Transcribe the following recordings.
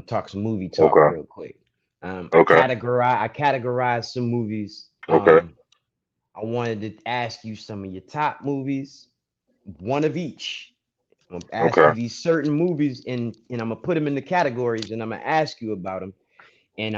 talk some movie talk Okay. real quick. Okay. I categorize some movies. Okay. I wanted to ask you some of your top movies, one of each. I'm gonna ask Okay. you these certain movies, and I'm gonna put them in the categories, and I'm gonna ask you about them, and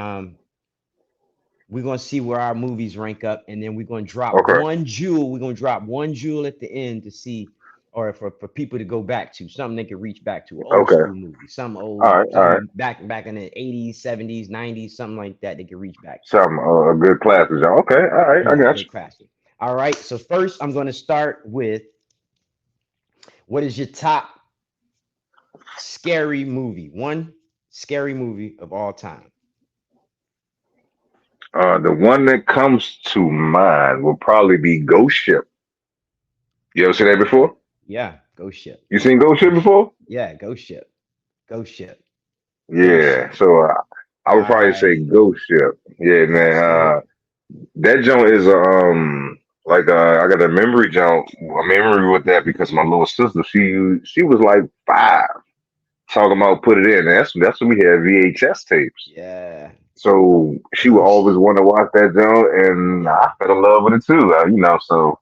we're gonna see where our movies rank up, and then we're gonna drop Okay. one jewel. We're gonna drop one jewel at the end to see, or for people to go back to something they can reach back to, an old Okay. school movie, some All old, right. All right. something back in the 80s, 70s, 90s, something like that they can reach back to. Some a good class, y'all. Okay. All right. I Yeah, got you. good classic. All right, so first I'm gonna start with what is your top scary movie? One scary movie of all time. The one that comes to mind will probably be Ghost Ship. You ever seen that before? Yeah, Ghost Ship. You seen Ghost Ship Ghost Ship. before? Yeah, Ghost Ship. Ghost Ship. Ghost Yeah. Ship. So I would All probably say right. Ghost Ship. Yeah, Ghost man. Ship. That joint is like I got a memory joint, a memory with that because my little sister, she was like 5, talking about put it in. That's when we had VHS tapes. Yeah. So she would Ghost always Ship. want to watch that joint, and I Yeah. fell in love with it too. So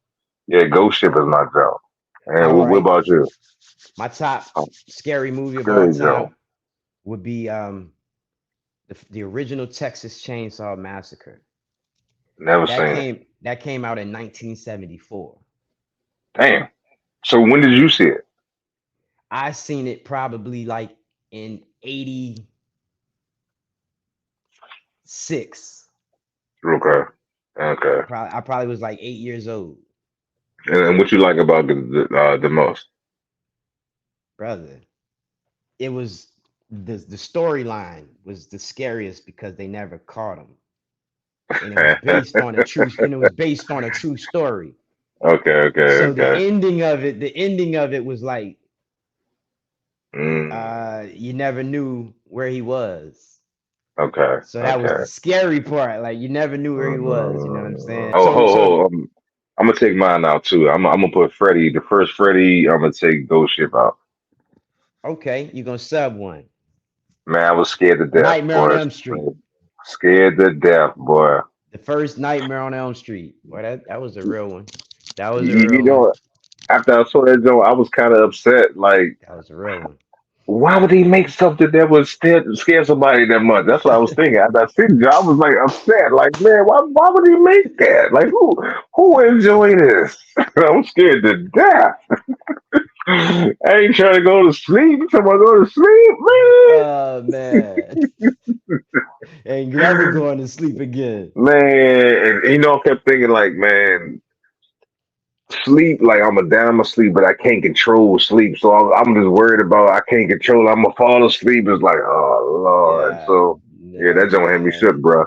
yeah, Ghost Ship is my joint. And All what right. about you? My top Oh, scary movie of all scary joint. time would be the original Texas Chainsaw Massacre. Never seen it. That came out in 1974. Damn. So when did you see it? I seen it probably like in 86. Okay. Okay. I probably was like 8 years old, And what you like about the most? brother. It was the storyline was the scariest because they never caught him, and it was based on a true story. Okay, okay, So okay. the ending of it was like Mm, you never knew where he was. okay, So that was okay. the scary part. Like you never knew where he was. You know what I'm Mm, saying? oh, I'm gonna take mine out too. I'm gonna put Freddy, the first Freddy. I'm gonna take Ghost Ship out. Okay, you're gonna sub one. Man, I was scared to death, Nightmare on boy. Elm Street. Scared to death, boy. The first Nightmare on Elm Street. Boy, that was a real one. That was a You real one. know, after I saw that joke, I was kind of upset. Like, That was a real one. why would he make something that would scare somebody that much? That's what I was thinking. After I seen it, I was like upset. Like, man, why would he make that? Like, who enjoy this? I'm scared to death. I ain't trying to go to sleep. You talking about go to sleep, Oh man. Ain't never going to sleep again. man? Man, and I kept thinking like, man, sleep. Like I'm a down my sleep, but I can't control sleep. So I'm just worried about I can't control. I'm gonna fall asleep. It's like, oh Lord. Yeah. So yeah, Yeah, that don't have me man. shook, bro.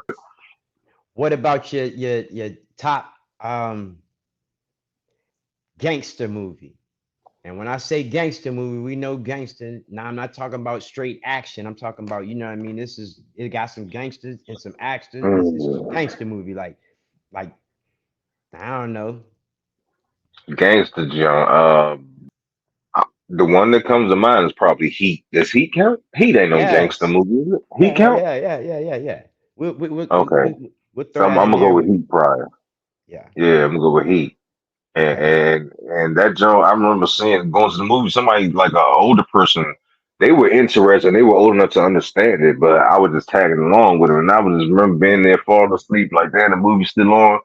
What about your top gangster movie? And when I say gangster movie, we know gangster. Now I'm not talking about straight action. I'm talking about, you know what I mean? It got some gangsters and some actors. It's a Mm, gangster movie. Like I don't know. gangster John. The one that comes to mind is probably Heat. Does Heat count? Heat ain't no gangster Yes. movie, is it? Heat Yeah, count? yeah. Okay, We'll so throw that I'm in gonna go there with with Heat prior. yeah. Yeah, I'm gonna go with Heat. And Okay. that Joe, I remember seeing going to the movie. Somebody like an older person, they were interested. And they were old enough to understand it, but I was just tagging along with them. And I was just remember being Yeah. there, falling asleep, like damn, the movie's still on.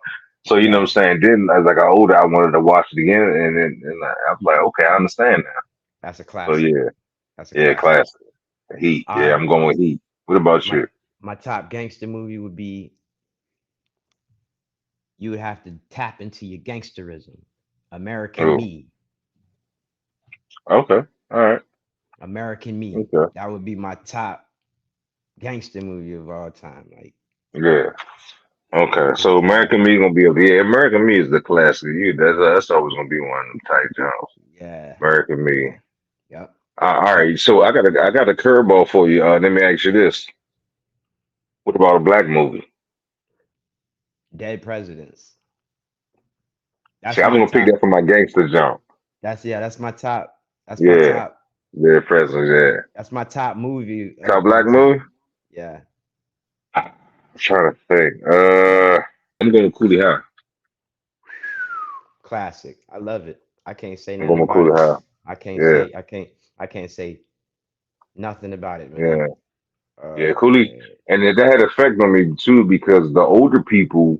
So you know what I'm Yeah. saying. Then as I got older, I wanted to watch it again, and I was like, okay, I understand now. That's a So classic. yeah, That's a yeah, classic. classic. Heat. All Yeah, right. I'm going with Heat. What about My you? my top gangster movie would be you would have to tap into your gangsterism. American Oh, Me. okay, all right, American Me. okay, That would be my top gangster movie of all time. Like, yeah. Okay, so yeah, American Me gonna be up. Yeah, American Me is the classic. You that's always gonna be one of them tight jumps. yeah, American Me. yeah. Yep. All Yep. right, so I got a curveball for you. Let me ask you this: what about a black movie? Dead Presidents. See, That's I was my gonna pick that top. for my gangster jump. That's my top. That's my Yeah, top. Yeah, President. Yeah, That's my top movie of top all black time. movie. Yeah, I'm trying to think. I'm going to Coolie High. classic. I love it. I can't say I'm nothing going to about Coolie it. High. I can't Yeah, say I can't say nothing about it, man. yeah, yeah. Coolie, Uh, and that had effect on me too because the older people,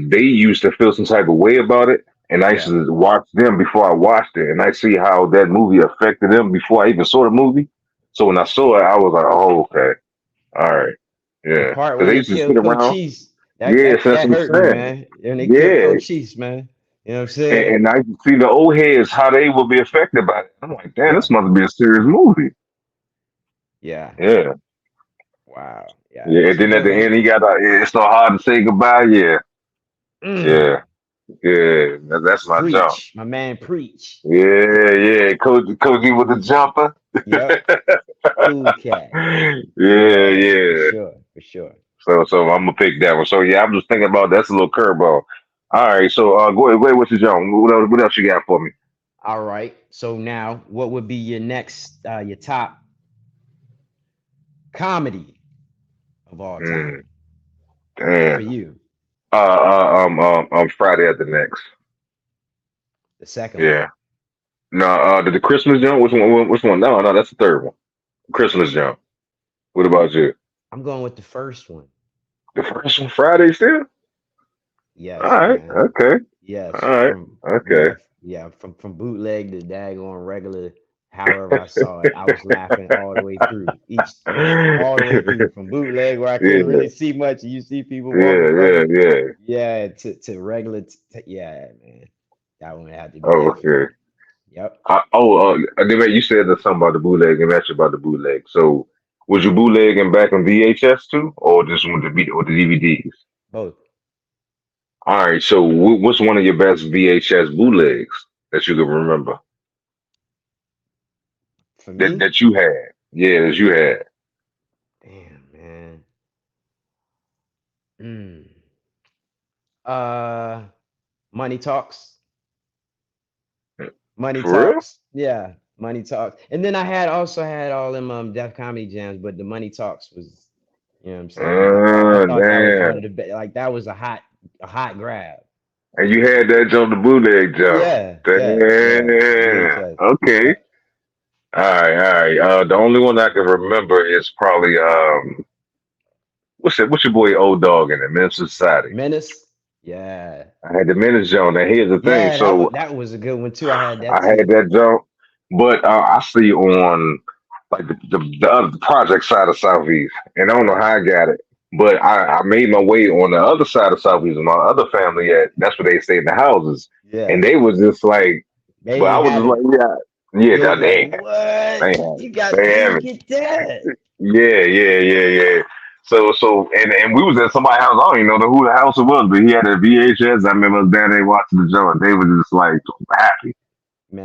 they used to feel some type of way about it, and I used yeah, to watch them before I watched it, and I see how that movie affected them before I even saw the movie. So when I saw it, I was like, oh, okay, all right, the yeah, part because when they they used to sit killed around. Cochise, Yeah, so that's that what I'm hurt me, saying. man. And they killed Yeah, Cochise, man. You know what I'm saying? and I used to see the old heads how they would be affected by it. I'm like, damn, Yeah, this must be a serious movie. yeah. Yeah, Wow. Yeah, yeah. it's And a then at good the end, one. he got it's so hard to say goodbye. Yeah, Mm, yeah, yeah. That's my jump. preach, my man, preach. Yeah, yeah. Cozy with the jumper. Yep, cool cat. Yeah, Yeah, for yeah. sure, for sure. So I'm gonna pick that one. So yeah, I'm just thinking about that's a little curveball. All right, so go ahead with your jump. What else you got for me? All right. So now, what would be your next, your top comedy of all time Mm, for damn. you? Friday at the next. The second one. Yeah. No, the Christmas jump. Which one? Which one? No, no, that's the third one. Christmas jump. What about you? I'm going with the first one. The first one, Friday still. All Yes, right. man. Okay. Yes, All right. from Okay. yeah, yeah, from bootleg to daggone regular. However, I saw it, I was laughing all the way through all the way through from bootleg where I couldn't Yeah. really see much, and you see people walking Yeah. across Yeah. the Yeah. yeah to regular. Yeah, man, that one had to be Oh, it for okay. me. Yep. Anyway, you said that something about the bootleg and asked you about the bootleg. So, was you bootlegging back on VHS too, or just with the DVDs? Both All right. So, what's one of your best VHS bootlegs that you can remember for that me. you had? Yeah, that you had. Damn, man. Mm. Uh, money talks. Money For real? talks. Yeah, money talks. And then I had also had all them Def Comedy Jams, but the money talks was, you know what I'm saying? I thought that was one of Damn. the best. Like that was a hot grab. And you had that jump, the bootleg jump. Yeah, yeah, yeah. Damn. VHS. Okay. Yep. All right, all right. The only one I can remember is probably what's your boy Old Dog in it, Men's Society. Menace. Yeah. I had the Menace Jones. And here's the thing. Yeah, So that was a good one too. I had that I had too. that jump, but I see on like the other project side of Southeast, and I don't know Right. how I got it, but I made my way on the other side of Southeast. And my other family at that's where they stayed in the houses, Yeah. and they was just like, They but I ain't was just having like, it. yeah, yeah, They was like, they what? ain't have You it, got they where have you it. get that? Yeah, yeah, yeah, yeah. So, and we was at somebody's house. I don't even know who the house it was, but he had a VHS. I remember us down there watching the joint. They was just like happy.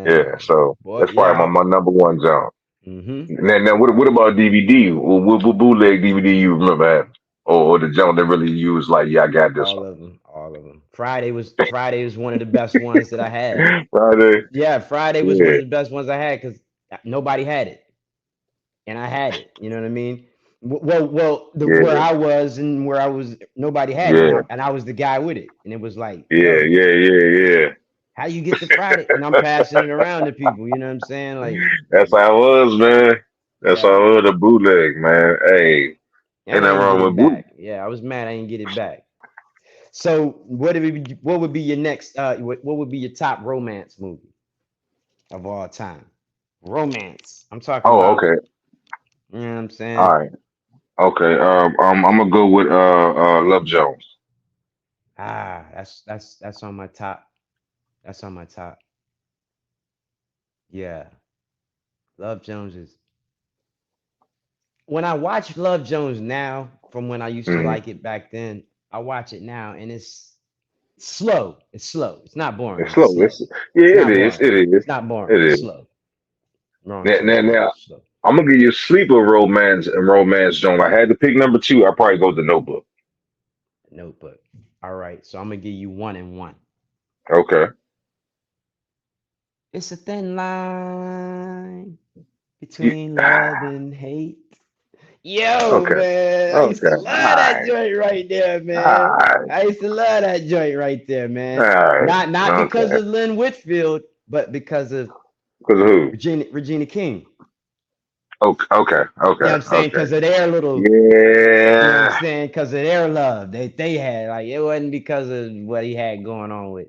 Yeah, Man. so Boy, that's probably yeah. my number one jump. Mm-hmm. Now what about DVD? What bootleg DVD you remember having? Or the jump that really used like, yeah, I got this All of them. All of them. Friday was one of the best ones that I had. one. Friday, Yeah, Friday was one yeah, of the best ones I had because nobody had it, and I had it. You know what I mean? Where yeah, I was and where I was, nobody had it, and yeah, I was the guy with it, and it was like, yeah, yo, yeah, yeah, how you get the Friday? And I'm passing it around to people. You know what I'm saying? Like, yeah. That's how it was, man. That's how yeah, it was, the bootleg, man. Hey, ain't and I nothing didn't get wrong it with boot. back. Yeah, I was mad I didn't get it back. So what would be your next what would be your top romance movie of all time? Romance. I'm talking Oh, about, okay. you know what I'm All saying? right. Okay. I'm gonna go with Love Jones. Ah, that's on my top. That's on my top. Yeah. Love Jones is when I watch Love Jones now from when I used to Hmm. like it back then, I watch it now and it's slow. It's slow. It's not boring. It's It's slow. slow. Yeah, It's it not is. boring. It is. It's not boring. It It's is. slow. Wrong Now, choice, but now, it's slow. I'm gonna give you a sleeper romance and romance genre. I had to pick number two. I probably go with the Notebook. Notebook. All right. So I'm gonna give you one and one. Okay. It's a thin line You, between love and hate. Yo, okay, man, I used okay, to all love that right, joint right there, all man. right, I used to love that joint right there, all man. right, Not because okay. of Lynn Whitfield, but because of Because of who? Regina King. Okay, okay, You know okay, what I'm saying? okay. Because of their little, you know what I'm Yeah, saying? Because of their love they had. Like it wasn't because of what he had going on with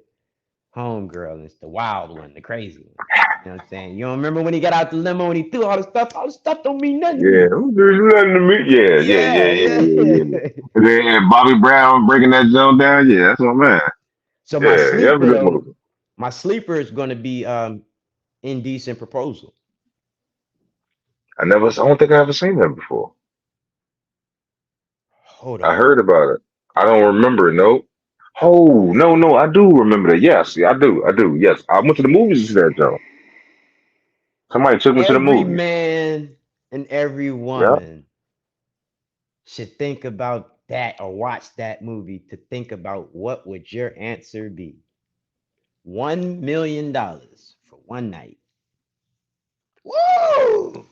Homegirl. It's the wild one, the crazy one. You know what I'm saying? You don't remember when he got out the limo and he threw all the stuff? All the stuff don't mean nothing to yeah. me. There's nothing to me. Yeah, yeah, yeah, Yeah, yeah, yeah, yeah, yeah. yeah. And then Bobby Brown breaking that joint down. Yeah, that's my man. So my Yeah, yeah, that's a sleeper good though, movie. my sleeper is gonna be Indecent Proposal. I don't think I ever seen that before. Hold I on. heard about it. I don't remember it. No. Oh, no, no, I do remember that. Yes, yeah, I do. Yes, I went to the movies to see that joint. Somebody took me to the Every movies. man and every Yeah, woman should think about that or watch that movie to think about what would your answer be. $1 million for one night. Woo!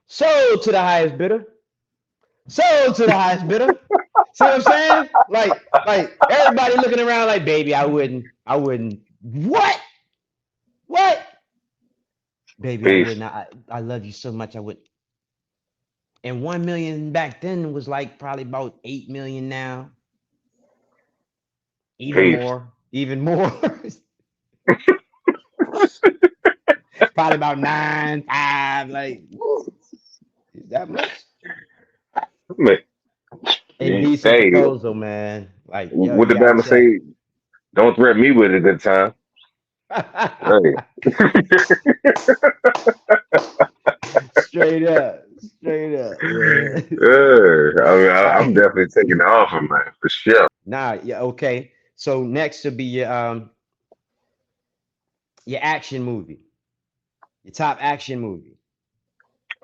Sold to the highest bidder. Sold to the highest bidder. See what I'm saying? Like everybody looking around like, baby, I wouldn't. What? What? Baby, I peace, wouldn't. I love you so much. I would. And 1 million back then was like probably about 8 million now. Even peace. more. Even more. Probably about 9, 5. Like, woo, is that much? Man, Indecent hey, proposal, man. Like, yo, what you the gotta Bama check. say? Don't threaten me with a good time. Hey, Straight up. Straight up, man. I'm definitely taking the offer, man, for sure. Nah, yeah, okay. So next will be your action movie, your top action movie.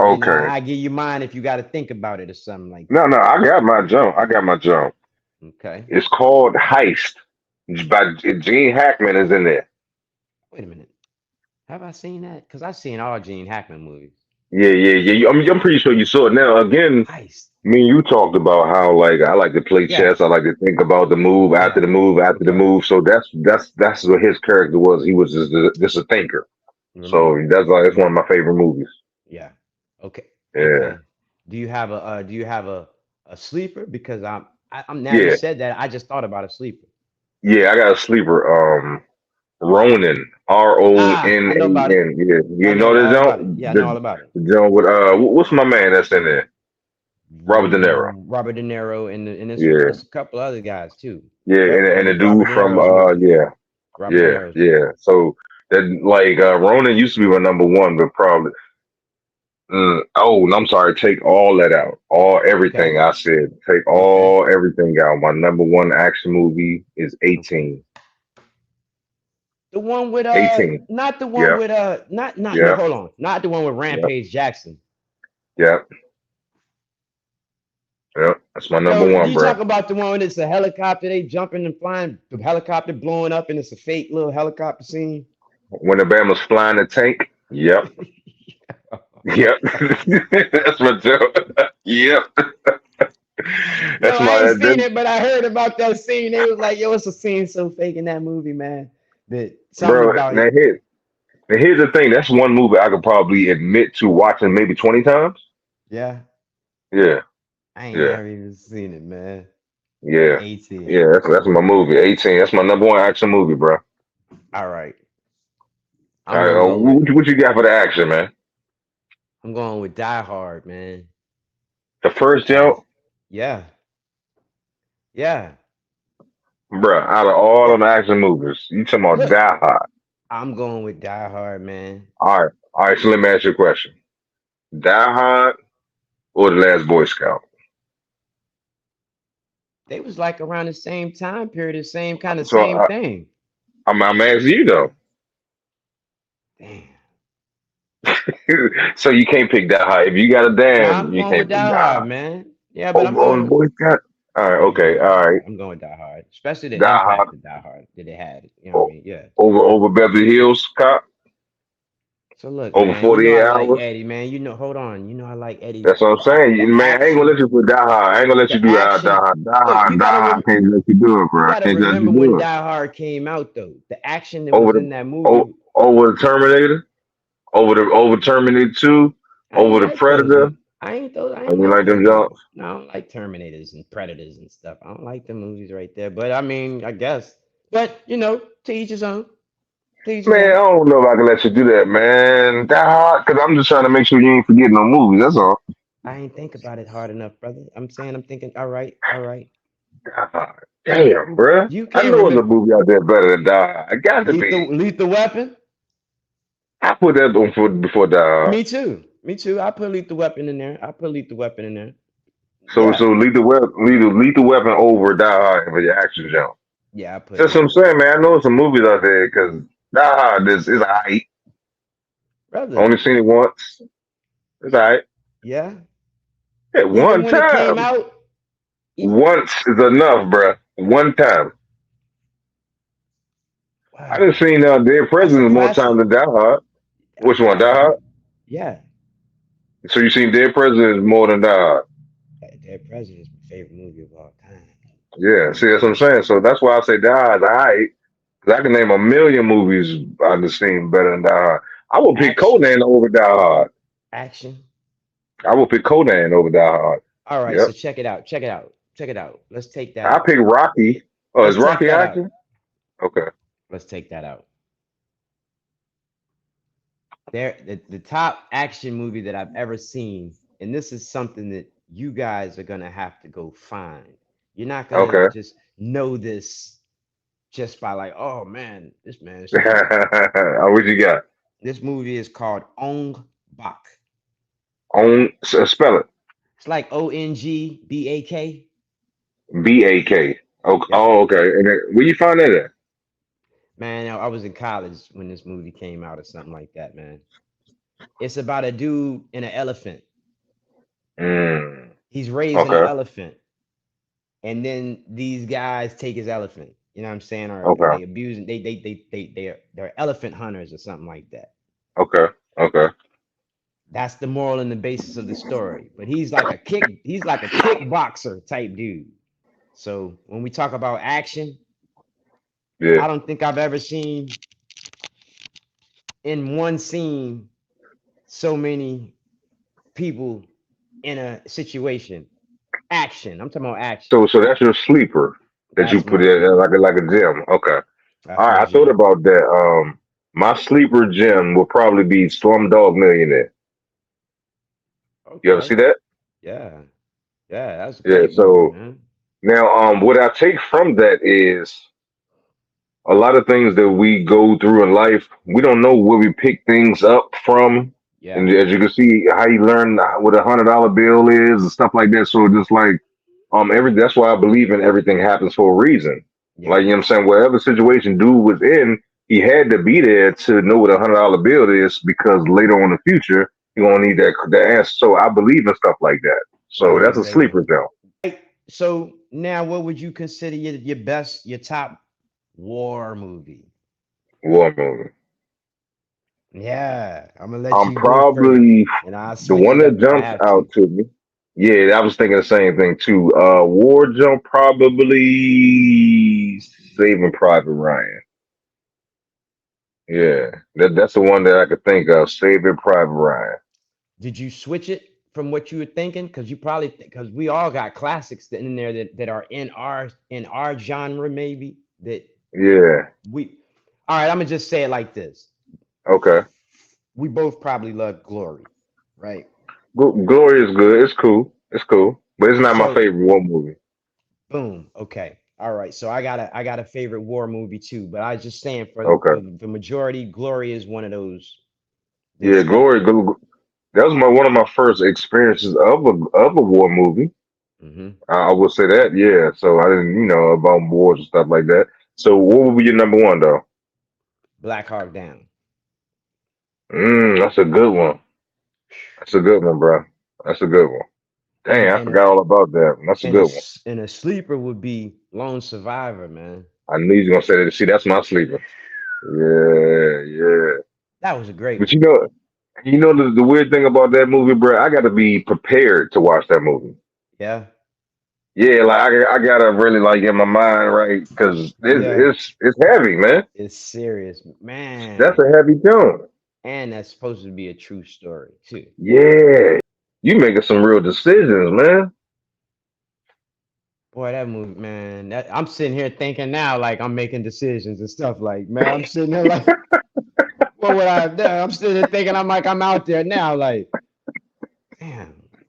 And Okay. I give you mine if you got to think about it or something like No, that. no, I got my jump. I got my jump. Okay. It's called Heist. By Gene Hackman is in there. Wait a minute. Have I seen that? Because I've seen all Gene Hackman movies. Yeah, yeah, yeah. I'm pretty sure you saw it. Now, again, Heist. me and you talked about how like I like to play Yeah. chess. I like to think about the move after Yeah. the move after the Okay. move. So that's what his character was. He was just a thinker. So Remember. that's one of my favorite movies. Yeah. Okay. Yeah, Okay. Do you have a sleeper? Because I'm now you yeah, said that I just thought about a sleeper. yeah. I got a sleeper. Ronin, I know about it. Ronan. Yeah, I you know know this all about it. joint. Yeah, I know all about it. The joint with what's my man that's in there? Robert De Niro. Robert De Niro and Yeah, it's a couple other guys too. yeah, Yep, and but the it's dude Robert De from Niro's movie. yeah, Robert De yeah, Niro's movie. yeah. So that like Ronan used to be my number one, but probably oh, I'm sorry, take all that out. All Okay. everything I said. Take Okay. all everything out. My number one action movie is Okay. 18. The one with 18. not the one Yeah, with not no yeah, hold on. Not the one with yeah, Rampage Jackson. yeah, yeah. That's my number Yo, do one, you bro. talk about the one when it's a helicopter, they jumping and flying, the helicopter blowing up and it's a fake little helicopter scene? When the Bama's flying the tank. Yep. Yep. That's my joke. Yep. Yo, That's I my ain't seen that, it, but I heard about that scene. They was like, yo, it's a scene so fake in that movie, man. That something bro. about Now it. here's the thing. That's one movie I could probably admit to watching maybe 20 times. Yeah. Yeah. I ain't Yeah. never even seen it, man. Yeah. 18. Yeah. That's my movie. 18. That's my number one action movie, bro. All right. All I'm right, gonna go with what you got for the action, man? I'm going with Die Hard, man. The first Because joke, yeah, yeah. bro. Out of all them Look, action movies, you talking about look. Die Hard? I'm going with Die Hard, man. All right. All right. So let me ask you a question. Die Hard or The Last Boy Scout? They was like around the same time period, the same kind of So same thing. I'm asking you though. Damn. So you can't pick that high. If you got a Nah, damn, I'm you going with can't pick Die that Hard, high. man. Yeah, but I'm Over on going. Boy Scout. All right, Yeah, I'm okay, going all Die right. Hard. I'm going Die Hard, especially the Die Hard impact of Die Hard that it had. You know what I o- mean? Yeah. over Beverly Hills Cop So look, over man, you know I 48 like hours. Eddie, man. You know, hold on. You know I like Eddie. That's what I'm saying. Man, I ain't gonna let you put Die Hard. I ain't gonna let you The do Die action. Hard. Look, you Die gotta Hard. Can't let you do it, you bro. I gotta can't let you remember when do it. Die Hard came out, though. The action that Over was the in that o- movie. over the Terminator, over Terminator 2, I over ain't the like those. Predator. I I ain't mean, like like them those jumps. movies. No, I don't like Terminators and Predators and stuff. I don't like the movies right there. But I mean, I guess. But you know, to each his own. To each his Man, I own. don't know if I can let you do that, man. Die Hard, because I'm just trying to make sure you ain't forgetting no movies. That's all. I ain't think about it hard enough, brother. I'm saying I'm thinking, all right, all right. Die Hard. Damn, bruh. You I can't know there's a remember movie out there better than Die Hard. I got to be. Lethal Weapon? I put that on for before Die Hard. Me too. Me too. I put Lethal Weapon in there. I put Lethal Weapon in there. So Yeah. Lethal Weapon over Die Hard for your action jump. Yeah, I put That's what I'm Lethal saying, Weapon. man. I know some movies out there because Die Hard is alright. Brother, Only seen it once. It's alright. yeah. At Even one when it came time. out, e- Once is enough, bruh. One time. I done wow. seen Dead That's a Presidents more classic. times than Die Hard. Which one, Die Yeah. Hard? Yeah. So you seen Dead Presidents more than Die Hard? Dead President is my favorite movie of all time. Yeah, see, that's what I'm saying. So that's why I say Die Hard is alright. 'Cause I can name a million movies I've just seen better than Die Hard. I would pick Action. Conan over Die Hard. Action. I would pick Conan over Die Hard. All right, so Yep. check it out. Check it out. Check it out. Let's take that I out. pick Rocky. Oh, is Let's take Rocky that out. action? Okay. Let's take that out. The top action movie that I've ever seen, and this is something that you guys are gonna have to go find. You're not gonna Okay. just know this just by like, oh man, this man is stupid. What you got? This movie is called Ong Bak. Spell it. It's like Ongbak. BAK. Okay. Yep. Oh, okay. And then, where you find that at? Man, I was in college when this movie came out or something like that, man. It's about a dude and an elephant. Mm, He's raising an okay. elephant, and then these guys take his elephant. You know what I'm saying? Or Okay. they abuse it. They're elephant hunters or something like that. Okay. Okay. That's the moral and the basis of the story. But he's like a kickboxer type dude. So when we talk about action, Yeah. I don't think I've ever seen in one scene so many people in a situation. Action. I'm talking about action. So that's your sleeper that you That's put my in sleeper. like a gym. Okay. All That's right. my I thought gym. about that. My sleeper gym will probably be Slumdog Millionaire. You ever see Okay. that? Yeah. Yeah, that's a Yeah. great movie, So man. now, what I take from that is a lot of things that we go through in life. We don't know where we pick things up from, Yeah. and as you can see, how you learn what $100 bill is and stuff like that. So just like every that's why I believe in everything happens for a reason. Like Yeah. you know what I'm saying, whatever situation dude was in, he had to be there to know what $100 bill is because later on in the future you're gonna need that answer. So I believe in stuff like that. So Believe that's in a everything. sleeper joint. Right. So now what would you consider your best, your top war movie? War movie. Yeah. I'm gonna let you go first. Probably And I'll the switch one it that up if I jumps have to. out to me. Yeah, I was thinking the same thing too. War jump probably Saving Private Ryan. Yeah, that's the one that I could think of. Saving Private Ryan. Did you switch it from what you were thinking? Because you probably because we all got classics in there that are in our genre, maybe that Yeah. we all right, I'm gonna just say it like this. Okay. We both probably love Glory, right? Glory is good. It's cool. It's cool, but it's not my So favorite war movie. boom, okay. All right. So I got a favorite war movie too, but I was just saying Okay. for the majority, Glory is one of those Yeah, that's up Glory. there. That was my one of my first experiences of a war movie. Hmm. I would say that. Yeah. So I didn't, about wars and stuff like that. So what would be your number one though? Black Hawk Down. That's a good one. That's a good one, bro. That's a good one. and Dang, I and a forgot all about that. That's a good one. and a sleeper would be Lone Survivor, man. I knew you was gonna say that. See, that's my sleeper. Yeah, yeah. That was a great But one. the weird thing about that movie, bro. I got to be prepared to watch that movie. Yeah, Yeah, like I gotta really like get my mind right because yeah. it's heavy, man. It's serious, That's man. a heavy tune. And that's supposed to be a true story too. Yeah, you making some real decisions, man. Boy, that movie, man. I'm sitting here thinking now, like I'm making decisions and stuff. Like, man, I'm sitting there like, what would I have done? I'm sitting there thinking, I'm out there now, like,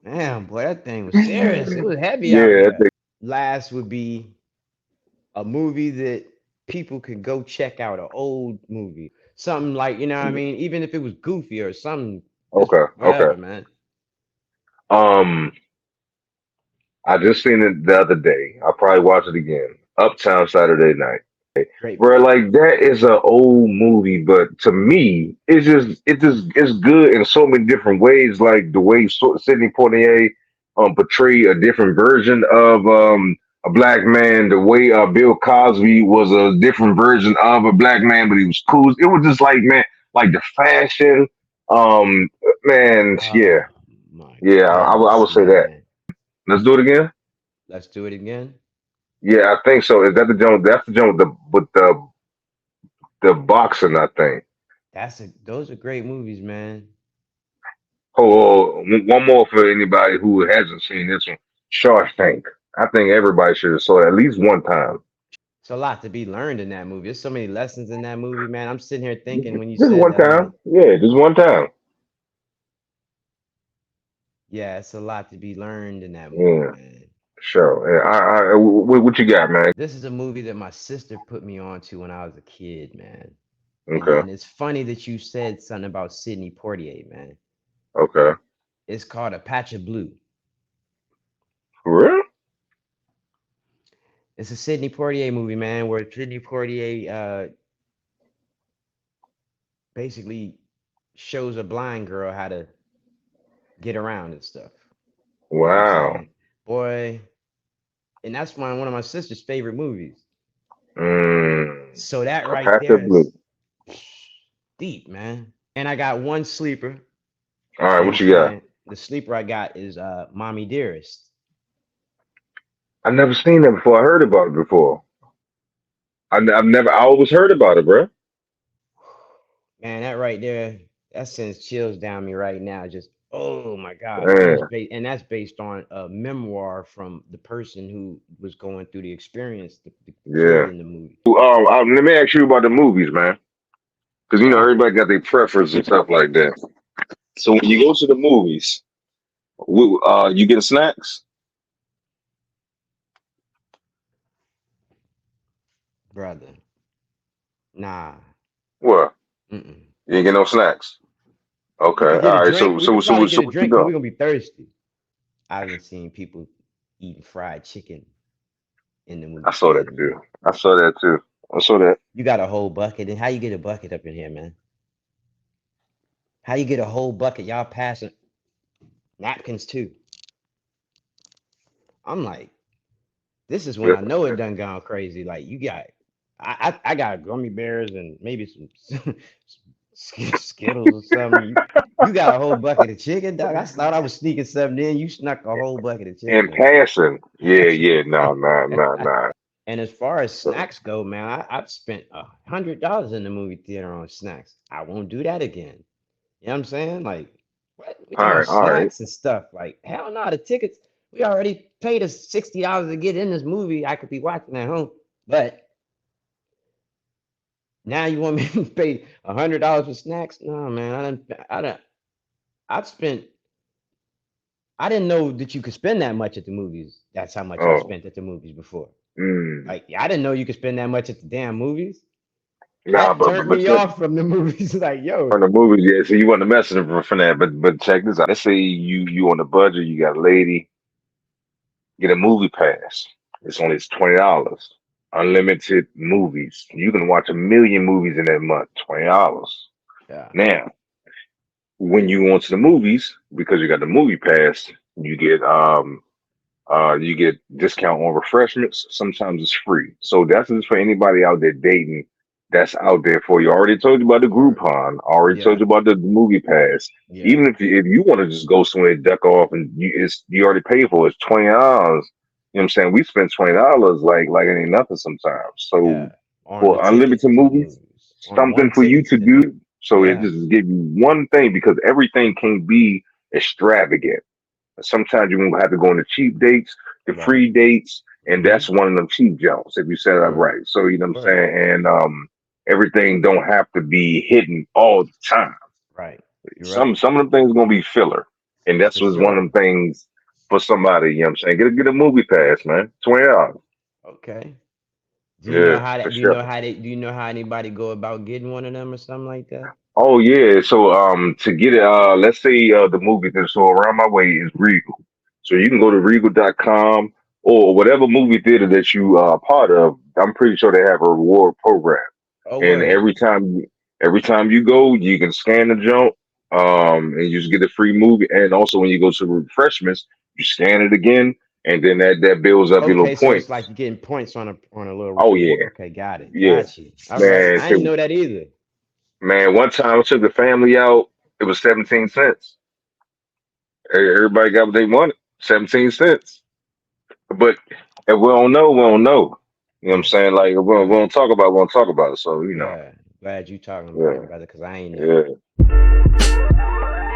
damn, boy, that thing was serious. It was heavy out Yeah, there. Last would be a movie that people could go check out, an old movie, something like, you know what I mean? Even if it was goofy or something, just okay, okay. whatever, man. Um, I just seen it the other day. I'll probably watch it again. Uptown Saturday Night. Great Bro, movie. like that is an old movie, but to me, it's good in so many different ways. Like the way Sidney Poitier portrayed a different version of a black man. The way Bill Cosby was a different version of a black man, but he was cool. It was just like man, like the fashion. Um, man, yeah, Oh my yeah. I goodness, would say that. man. Let's do it again. Let's do it again. Yeah, I think so. Is that the joint? That's the joint with the boxing. I think. Those are great movies, man. One more for anybody who hasn't seen this one. Shark Tank. I think everybody should have saw it at least one time. It's a lot to be learned in that movie. There's so many lessons in that movie, man. I'm sitting here thinking when you Just said one that, I'm like, time. Yeah, just one time. yeah, it's a lot to be learned in that movie, Yeah, man. sure. Yeah, what you got, man? This is a movie that my sister put me on to when I was a kid, man. And Okay, and it's funny that you said something about Sidney Poitier, man. okay. It's called A Patch of Blue. For real? It's a Sidney Poitier movie, man, where Sidney Poitier basically shows a blind girl how to get around and stuff. You know what I'm Wow. saying? Boy, and that's one of my sister's favorite movies. Mm. So that A right patch there of blue. is deep, man. And I got one sleeper. All right, You know what what I'm you got? saying? The sleeper I got is Mommy Dearest. I never seen that before. I heard about it before. I've never. I always heard about it, bro. Man, that right there, that sends chills down me right now. Just oh my gosh. Man, And that's based on a memoir from the person who was going through the experience, the kid yeah. in the movie. Let me ask you about the movies, man. Because Yeah, everybody got their preference and stuff like that. So when you go to the movies, you get snacks? brother. Nah. What? Mm-mm. You ain't get no snacks. Okay, We could get a all right. drink. So We could probably get a what you drink, but we're doing? gonna be thirsty. I haven't seen people eating fried chicken in the I movie saw that theater, man. too. I saw that too. I saw that. You got a whole bucket, and how you get a bucket up in here, man? How you get a whole bucket? Y'all passing napkins too. I'm like, this is when I know it done gone crazy. Like you got, I got gummy bears and maybe some Skittles or something. You got a whole bucket of chicken, dog. I thought I was sneaking something in. You snuck a whole bucket of In chicken passing, yeah, yeah, in. no, no, no, no. And as far as snacks go, man, I've spent $100 in the movie theater on snacks. I won't do that again. You know what I'm saying? Like, what? We talking about All right. snacks and stuff. Like, hell no, the tickets, we already paid us $60 to get in this movie. I could be watching at home. But now you want me to pay $100 for snacks? No, man. I've spent, I didn't know that you could spend that much at the movies. That's how much I Oh, spent at the movies before. mm. Like, I didn't know you could spend that much at the damn movies. Nah, That turned but me off from the movies. Like, on yo, the movies, yeah. So you want the message from that, but check this out. Let's say you on a budget, you got a lady, get a movie pass. It's $20. Unlimited movies. You can watch a million movies in that month. $20. yeah, Now, when you go to the movies, because you got the movie pass, You get you get discount on refreshments. Sometimes it's free. So that's just for anybody out there dating. That's out there for you. I already told you about the Word. Groupon. I already told Yeah. you about the movie pass. Yeah. Even if you want to just go somewhere and duck off and you already paid for it, it's $20. You know what I'm saying? We spend $20 like it ain't nothing sometimes. So Yeah. On the for tickets unlimited to the movies, movies. On something one for you ticket to to the do. So it yeah. just give you one thing because everything can't be extravagant. Sometimes you won't have to go on the cheap dates, the Right. free dates, and Mm-hmm. that's one of them cheap jumps if you set it up Word. right. So you know what I'm Word. saying? And everything don't have to be hidden all the time. Right. You're Some right. some of them things gonna be filler. And that's For was one of sure. them things for somebody, you know what I'm saying? Get a movie pass, man. $20. Okay. Do you know Yeah, how for that sure. do you know how anybody go about getting one of them or something like that? Oh yeah, so to get it let's say the movie that's so around my way is Regal. So you can go to regal.com or whatever movie theater that you are part of. I'm pretty sure they have a reward program. Oh And word. every time you go, you can scan the junk and you just get a free movie. And also when you go to refreshments, you scan it again and then that builds up your little Okay, so it's like points. you're getting points on a little Oh reward. yeah, Okay, got it. yeah. Got you. All right. Man, I didn't know that either. one time I took the family out, it was 17 cents. Everybody got what they wanted, 17 cents. But if we don't know, we don't know. You know what I'm Yeah. saying? Like, if we Yeah. don't talk about it, we don't talk about it. So, Yeah. Glad you talking about yeah, it, brother, because I ain't know. yeah.